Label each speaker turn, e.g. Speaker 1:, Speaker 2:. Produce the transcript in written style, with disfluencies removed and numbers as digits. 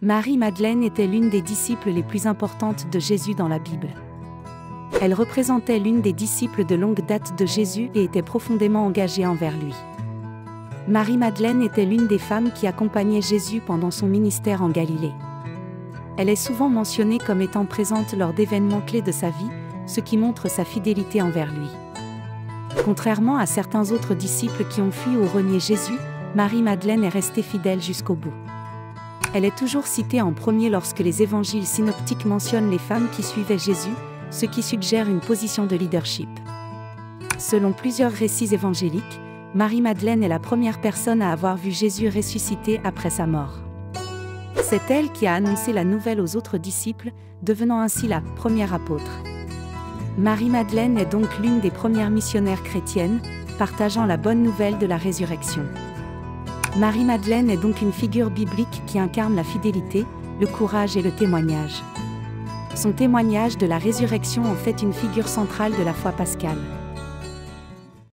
Speaker 1: Marie-Madeleine était l'une des disciples les plus importantes de Jésus dans la Bible. Elle représentait l'une des disciples de longue date de Jésus et était profondément engagée envers lui. Marie-Madeleine était l'une des femmes qui accompagnaient Jésus pendant son ministère en Galilée. Elle est souvent mentionnée comme étant présente lors d'événements clés de sa vie, ce qui montre sa fidélité envers lui. Contrairement à certains autres disciples qui ont fui ou renié Jésus, Marie-Madeleine est restée fidèle jusqu'au bout. Elle est toujours citée en premier lorsque les évangiles synoptiques mentionnent les femmes qui suivaient Jésus, ce qui suggère une position de leadership. Selon plusieurs récits évangéliques, Marie-Madeleine est la première personne à avoir vu Jésus ressuscité après sa mort. C'est elle qui a annoncé la nouvelle aux autres disciples, devenant ainsi la première apôtre. Marie-Madeleine est donc l'une des premières missionnaires chrétiennes, partageant la bonne nouvelle de la résurrection. Marie-Madeleine est donc une figure biblique qui incarne la fidélité, le courage et le témoignage. Son témoignage de la résurrection en fait une figure centrale de la foi pascale.